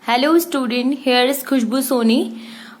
Hello student, here is Khushboo Soni.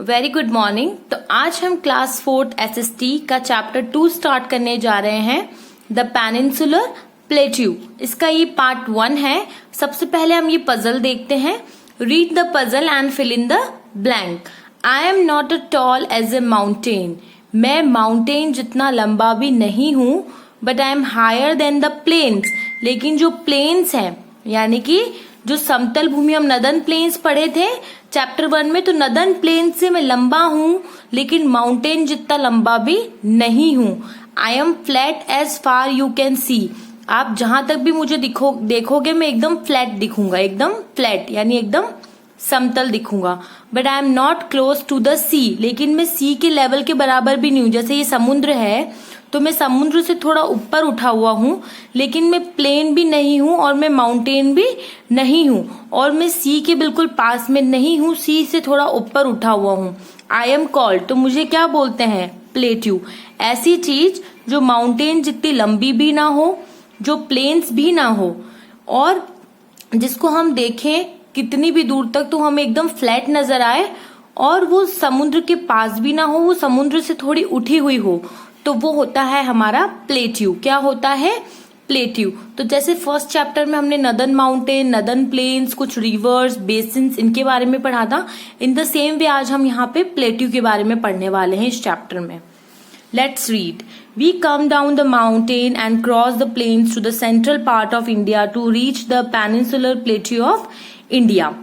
Very good morning. तो आज हम क्लास 4 एसएसटी का चैप्टर 2 स्टार्ट करने जा रहे हैं, द पेनिनसुलर प्लेट्यू। इसका ये पार्ट 1 है। सबसे पहले हम ये पजल देखते हैं। Read the puzzle and fill in the blank. I am not a tall as a mountain. मैं माउंटेन जितना लंबा भी नहीं हूं, but I am higher than the plains. लेकिन जो प्लेन्स हैं, यानी कि जो समतल भूमि, हम नदन प्लेन्स पढ़े थे चैप्टर 1 में, तो नदन प्लेन से मैं लंबा हूं, लेकिन माउंटेन जितना लंबा भी नहीं हूं। I am flat as far you can see. आप जहां तक भी मुझे देखोगे मैं एकदम फ्लैट दिखूंगा, एकदम फ्लैट यानी एकदम समतल दिखूंगा। But I am not close to the sea. लेकिन मैं सी के लेवल के बराबर भी नहीं हूं। जैसे ये समुद्र है तो मैं समुद्र से थोड़ा ऊपर उठा हुआ हूं, लेकिन मैं प्लेन भी नहीं हूं और मैं माउंटेन भी नहीं हूं, और मैं सी के बिल्कुल पास में नहीं हूं, सी से थोड़ा ऊपर उठा हुआ हूं। आई एम कॉल्ड, तो मुझे क्या बोलते हैं? प्लेट्यू। ऐसी चीज जो माउंटेन जितनी लंबी भी ना हो, जो प्लेन्स भी ना हो, और जिसको हम देखें कितनी भी दूर तक तो हमें एकदम फ्लैट नजर आए, और वो समुद्र के पास भी ना हो, वो समुद्र से थोड़ी उठी हुई हो, तो वो होता है हमारा प्लेट्यू। क्या होता है? प्लेट्यू। तो जैसे फर्स्ट चैप्टर में हमने नदन माउंटेन, नदन प्लेन्स, कुछ रिवर्स, बेसिन्स, इनके बारे में पढ़ा था। इन द सेम वे आज हम यहाँ पे प्लेट्यू के बारे में पढ़ने वाले हैं इस चैप्टर में। Let's read. We come down the mountain and cross the plains to the central part of India to reach the peninsular plateau of India.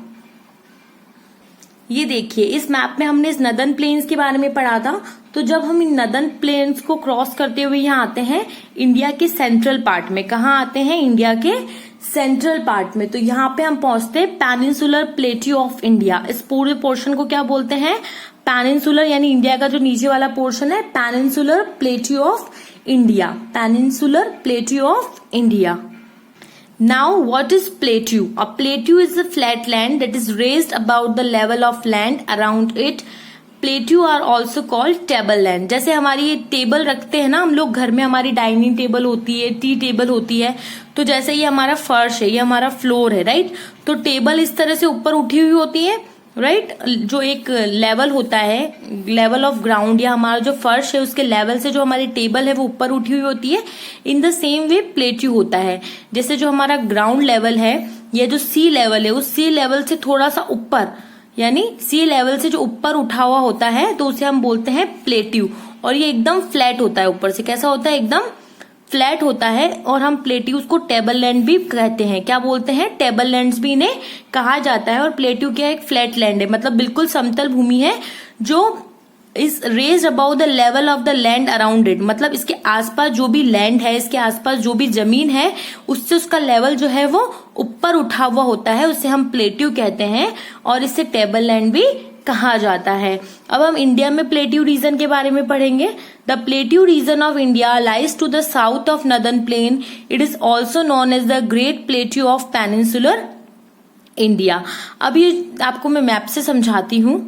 ये देखिए, इस मैप में हमने इस नदन प्लेन्स के बारे में पढ़ा था। तो जब हम इन नदन प्लेन्स को क्रॉस करते हुए यहाँ आते हैं इंडिया के सेंट्रल पार्ट में, कहाँ आते हैं? इंडिया के सेंट्रल पार्ट में। तो यहाँ पे हम पहुंचते हैं पेनिनसुलर प्लेट्यू ऑफ इंडिया। इस पूरे पोर्शन को क्या बोलते हैं? पेनिनसुलर, यानी इंडिया का जो नीचे वाला पोर्शन है, peninsular plateau of India. Peninsular plateau of India. Now, what is plateau? A plateau is a flat land that is raised above the level of land around it. Plateau are also called table land. जैसे हमारी ये table रखते हैं ना हम लोग घर में, हमारी डाइनिंग टेबल होती है, टी टेबल होती है, तो जैसे ये हमारा फर्श है, ये हमारा फ्लोर है, राइट? तो टेबल इस तरह से ऊपर उठी हुई होती है, राइट? जो एक लेवल होता है, लेवल ऑफ ग्राउंड, या हमारा जो फर्श है उसके लेवल से जो हमारी टेबल है वो ऊपर उठी हुई होती है। In the same way plateau होता है। जैसे जो हमारा ग्राउंड लेवल है या जो सी लेवल है, उस सी लेवल से थोड़ा सा ऊपर, यानी सी लेवल से जो ऊपर उठा हुआ होता है, तो उसे हम बोलते हैं प्लेट्यू। और ये एकदम फ्लैट होता है, ऊपर से कैसा होता है? एकदम फ्लैट होता है। और हम प्लेट्यूज को टेबल लैंड भी कहते हैं। क्या बोलते हैं? टेबल लैंड्स भी इन्हें कहा जाता है। और प्लेट्यू क्या है? एक फ्लैट लैंड है, मतलब बिल्कुल समतल भूमि है जो is raise above the level of the land around it. मतलब इसके आसपास जो भी लैंड है, इसके आसपास जो भी जमीन है, उससे उसका लेवल जो है वो ऊपर उठा हुआ होता है, उसे हम प्लेट्यू कहते हैं, और इससे टेबल लैंड भी कहा जाता है। अब हम इंडिया में प्लेट्यू रीजन के बारे में पढ़ेंगे। The plateau region of India lies to the south of northern plain. It is also known as the great plateau of peninsular India. अब ये आपको मैं मैप से समझाती हूँ।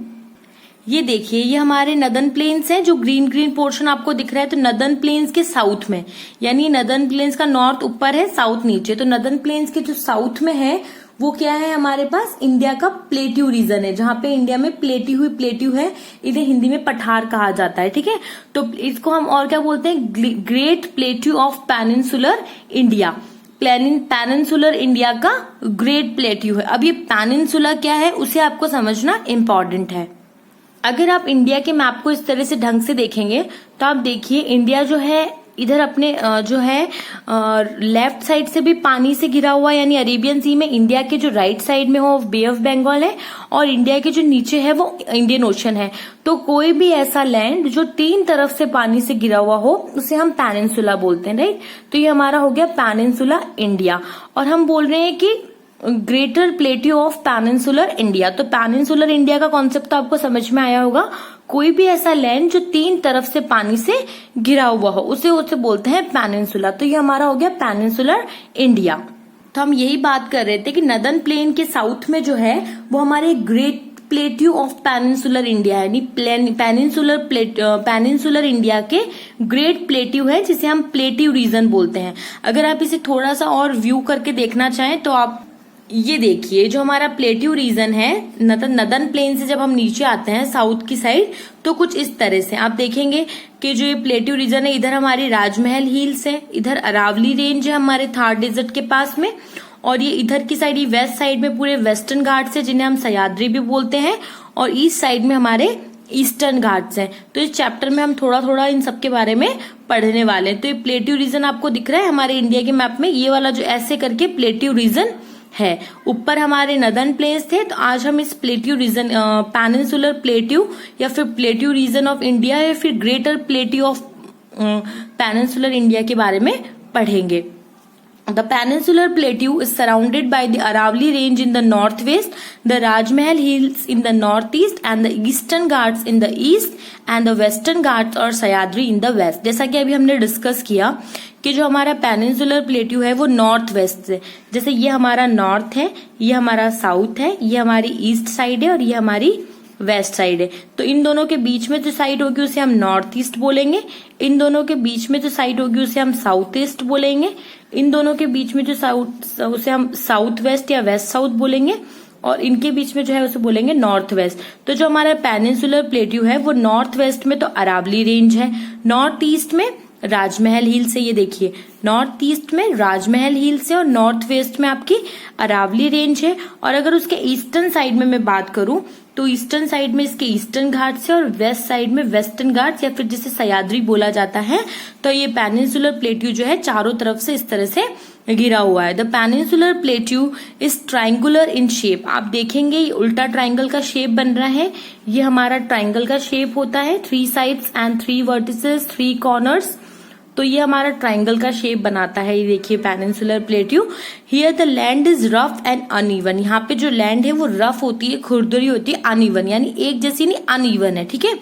ये देखिए, ये हमारे नदन प्लेन्स हैं, जो ग्रीन ग्रीन पोर्शन आपको दिख रहा है। तो नदन प्लेन्स के साउथ में, यानी नदन प्लेन्स का नॉर्थ ऊपर है, साउथ नीचे। तो नदन प्लेन्स के जो साउथ में है वो क्या है? हमारे पास इंडिया का प्लेट्यू रीजन है, जहां पे इंडिया में प्लेटी हुई प्लेट्यू है। इन्हें हिंदी में पठार कहा जाता है, ठीक है? तो इसको हम और क्या बोलते हैं? Great plateau of peninsular India. Peninsular India का ग्रेट प्लेट्यू है। अब ये पेनिनसुला क्या है उसे आपको समझना इम्पोर्टेंट है। अगर आप इंडिया के मैप को इस तरह से ढंग से देखेंगे तो आप देखिए, इंडिया जो है इधर अपने जो है लेफ्ट साइड से भी पानी से घिरा हुआ, यानी अरेबियन सी में। इंडिया के जो राइट साइड में हो बे ऑफ बंगाल है, और इंडिया के जो नीचे है वो इंडियन ओशन है। तो कोई भी ऐसा लैंड जो 3 तरफ से पानी से घिरा हुआ हो उसे हम पेनिनसुला बोलते हैं, राइट? तो ये हमारा हो गया पेनिनसुला इंडिया। और हम बोल रहे हैं कि greater plateau of peninsular India. तो पेनिनसुलर इंडिया का कॉन्सेप्ट तो आपको समझ में आया होगा। कोई भी ऐसा लैंड जो 3 तरफ से पानी से घिरा हुआ हो उसे बोलते हैं पेनिनसुला। तो ये हमारा हो गया पेनिनसुलर इंडिया। तो हम यही बात कर रहे थे कि नदन प्लेन के साउथ में जो है वो हमारे great plateau of peninsular India है, यानी पेनिनसुलर इंडिया के ग्रेट प्लेट्यू है, जिसे हम प्लेट्यू रीजन बोलते हैं। अगर आप इसे थोड़ा सा और व्यू करके देखना चाहें तो आप ये देखिए जो हमारा प्लेट्यू रीजन है, नदर्न प्लेन से जब हम नीचे आते हैं साउथ की साइड, तो कुछ इस तरह से आप देखेंगे कि जो ये प्लेट्यू रीजन है, इधर हमारी राजमहल हिल्स है, इधर अरावली रेंज है हमारे थार डेजर्ट के पास में, और ये इधर की साइड, ये वेस्ट साइड में पूरे वेस्टर्न घाट्स है जिन्हें हम सह्याद्री भी बोलते हैं, और ईस्ट साइड में हमारे ईस्टर्न घाट्स हैं। तो इस चैप्टर में हम थोड़ा थोड़ा इन सब के बारे में पढ़ने वाले हैं। तो ये प्लेट्यू रीजन आपको दिख रहा है हमारे इंडिया के मैप में, ये वाला जो ऐसे करके प्लेट्यू रीजन है। ऊपर हमारे नदर्न प्लेन्स थे, तो आज हम इस प्लेट्यू रीजन, पेनिनसुलर प्लेट्यू या फिर प्लेट्यू रीजन ऑफ इंडिया या फिर greater plateau of peninsular India के बारे में पढ़ेंगे। The peninsular plateau is surrounded by the Aravalli range in the northwest, the Rajmahal hills in the northeast, and the eastern Ghats in the east, and the western Ghats और Sahyadri in the west। जैसा कि अभी हमने discuss किया कि जो हमारा peninsular plateau है वो नॉर्थ वेस्ट से, जैसे ये हमारा नॉर्थ है, ये हमारा साउथ है, ये हमारी ईस्ट साइड है और ये हमारी वेस्ट साइड है। तो इन दोनों के बीच में जो साइड होगी उसे हम नॉर्थ ईस्ट बोलेंगे, इन दोनों के बीच में जो साइड होगी उसे हम साउथ ईस्ट बोलेंगे, इन दोनों के बीच में जो साउथ, उसे हम साउथ वेस्ट या वेस्ट साउथ बोलेंगे, और इनके बीच में जो है उसे बोलेंगे नॉर्थ वेस्ट। तो जो हमारा पेनिनसुलर प्लेट्यू है वो नॉर्थ वेस्ट में तो अरावली रेंज है, नॉर्थ ईस्ट में राजमहल हिल्स है, ये देखिए नॉर्थ ईस्ट में राजमहल हिल्स है और नॉर्थ वेस्ट में आपकी अरावली रेंज है। और अगर उसके ईस्टर्न साइड में मैं बात करूं तो ईस्टर्न साइड में इसके ईस्टर्न घाट्स है और वेस्ट साइड में वेस्टर्न घाट्स या फिर जिसे सह्याद्री बोला जाता है। तो ये पेनिनसुलर प्लेट्यू जो है चारों तरफ से इस तरह से घिरा हुआ है। The peninsular plateau is triangular in shape. आप देखेंगे ये उल्टा ट्राइंगल का शेप बन रहा है, ये हमारा ट्राइंगल का शेप होता है, 3 साइड्स एंड 3 वर्टिसेस 3 कॉर्नर्स। तो ये हमारा ट्राइंगल का शेप बनाता है। ये देखिए peninsular plateau. Here the land is rough and uneven. यहाँ पे जो लैंड है वो रफ होती है, खुरदुरी होती है, अनइवन यानी एक जैसी नहीं, अनइवन है, ठीक है।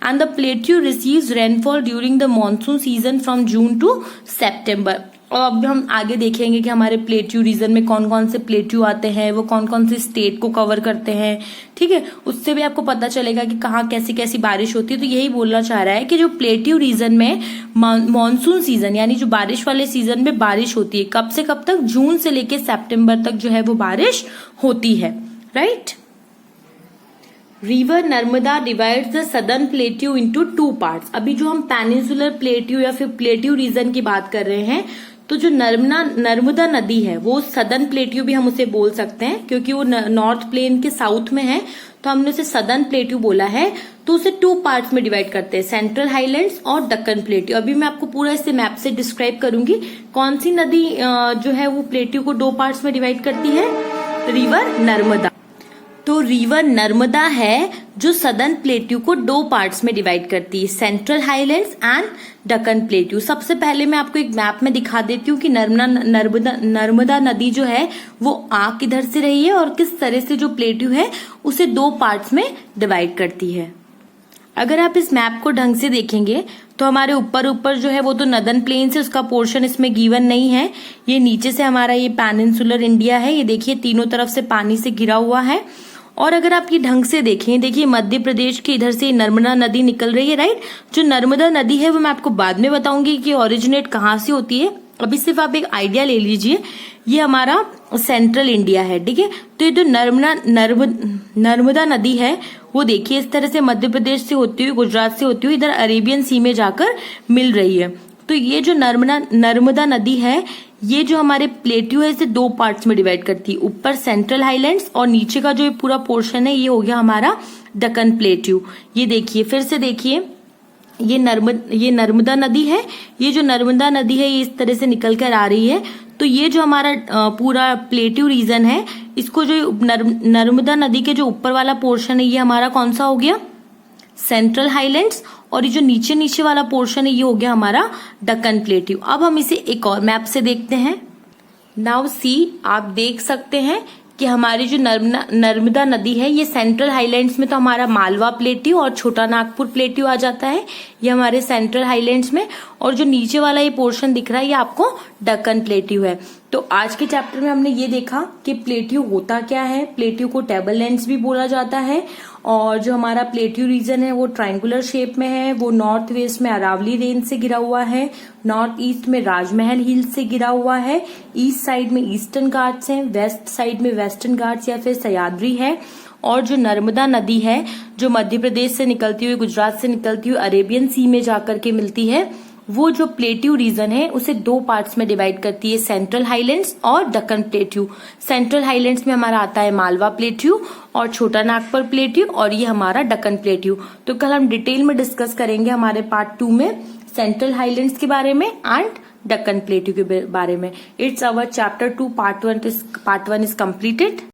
And the plateau receives rainfall during the monsoon season from June to September. और अब हम आगे देखेंगे कि हमारे प्लेट्यू रीजन में कौन कौन से प्लेट्यू आते हैं, वो कौन कौन से स्टेट को कवर करते हैं, ठीक है। उससे भी आपको पता चलेगा कि कहाँ कैसी कैसी बारिश होती है। तो यही बोलना चाह रहा है कि जो प्लेट्यू रीजन में मॉनसून सीजन यानी जो बारिश वाले सीजन में बारिश होती है, कब से कब तक, जून से लेके सितंबर तक जो है वो बारिश होती है, right. River Narmada divides the southern plateau into 2 parts. अभी जो हम पेनिनसुलर प्लेट्यू या फिर प्लेट्यू रीजन की बात कर रहे हैं, तो जो नर्मदा नदी है वो सदर्न प्लेट्यू भी हम उसे बोल सकते हैं, क्योंकि वो नॉर्थ प्लेन के साउथ में है, तो हमने उसे सदर्न प्लेट्यू बोला है। तो उसे 2 पार्ट्स में डिवाइड करते हैं, सेंट्रल हाईलैंड्स और दक्कन प्लेट्यू। अभी मैं आपको पूरा इसे मैप से डिस्क्राइब करूंगी कौन सी नदी जो है वो प्लेट्यू को 2 पार्ट्स में डिवाइड करती है। रिवर नर्मदा। तो रिवर नर्मदा है जो सदर्न प्लेट्यू को 2 पार्ट्स में डिवाइड करती है, central highlands and Deccan plateau. सबसे पहले मैं आपको एक मैप में दिखा देती हूँ कि नर्मदा नदी जो है वो आ किधर से रही है और किस तरह से जो प्लेट्यू है उसे 2 पार्ट्स में डिवाइड करती है। अगर आप इस मैप को ढंग से देखेंगे तो हमारे ऊपर जो है वो तो नदर्न प्लेन से, उसका पोर्शन इसमें गिवन नहीं है। ये नीचे से हमारा ये पेनिनसुलर इंडिया है, ये देखिए तीनों तरफ से पानी से घिरा हुआ है। और अगर आप ये ढंग से देखें, देखिए मध्य प्रदेश के इधर से नर्मदा नदी निकल रही है, राइट। जो नर्मदा नदी है वो मैं आपको बाद में बताऊंगी कि ओरिजिनेट कहाँ से होती है, अभी सिर्फ आप एक आइडिया ले लीजिए। ये हमारा सेंट्रल इंडिया है, ठीक है। तो ये जो नर्मदा नदी है वो देखिए इस तरह से मध्य प्रदेश से होती हुई, गुजरात से होती हुई इधर अरेबियन सी में जाकर मिल रही है। तो ये जो नर्मदा नदी है, ये जो हमारे प्लेट्यू है इसे 2 पार्ट्स में डिवाइड करती है, ऊपर सेंट्रल हाईलैंड्स और नीचे का जो ये पूरा पोर्शन है ये हो गया हमारा दक्कन प्लेट्यू। ये देखिए फिर से देखिए, ये नर्मदा नदी है, ये जो नर्मदा नदी है ये इस तरह से निकल कर आ रही है। तो ये जो हमारा पूरा प्लेट्यू रीजन है, इसको जो नर्मदा नदी के जो ऊपर वाला पोर्शन है ये हमारा कौन सा हो गया, सेंट्रल हाईलैंड्स, और ये जो नीचे नीचे वाला पोर्शन है ये हो गया हमारा दक्कन प्लेट्यू। अब हम इसे एक और मैप से देखते हैं। नाउ सी, आप देख सकते हैं कि हमारी जो नर्मदा नदी है ये सेंट्रल हाईलैंड्स में तो हमारा मालवा प्लेट्यू और छोटा नागपुर प्लेट्यू आ जाता है, ये हमारे सेंट्रल हाईलैंड्स में। और जो नीचे वाला ये पोर्शन दिख रहा है ये आपको दक्कन प्लेट्यू है। तो आज के चैप्टर में हमने ये देखा कि प्लेट्यू होता क्या है। प्लेट्यू को टेबल लैंड्स भी बोला जाता है और जो हमारा प्लेट्यू रीजन है वो ट्रायंगुलर शेप में है। वो नॉर्थ वेस्ट में अरावली रेंज से गिरा हुआ है, नॉर्थ ईस्ट में राजमहल हिल्स से गिरा हुआ है, ईस्ट साइड में ईस्टर्न घाट्स हैं, वेस्ट साइड में वेस्टर्न घाट्स या फिर सह्याद्री है। और जो नर्मदा नदी है जो मध्य प्रदेश से निकलती हुई गुजरात से निकलती हुई अरेबियन सी में जाकर के मिलती है, वो जो प्लेट्यू रीजन है उसे दो पार्ट्स में डिवाइड करती है, सेंट्रल हाईलैंड्स और दक्कन प्लेट्यू। सेंट्रल हाईलैंड्स में हमारा आता है मालवा प्लेट्यू और छोटा नागपुर प्लेट्यू, और ये हमारा दक्कन प्लेट्यू। तो कल हम डिटेल में डिस्कस करेंगे हमारे पार्ट 2 में सेंट्रल हाईलैंड्स के बारे में एंड दक्कन प्लेट्यू के बारे में। It's our chapter 2 part 1 is completed.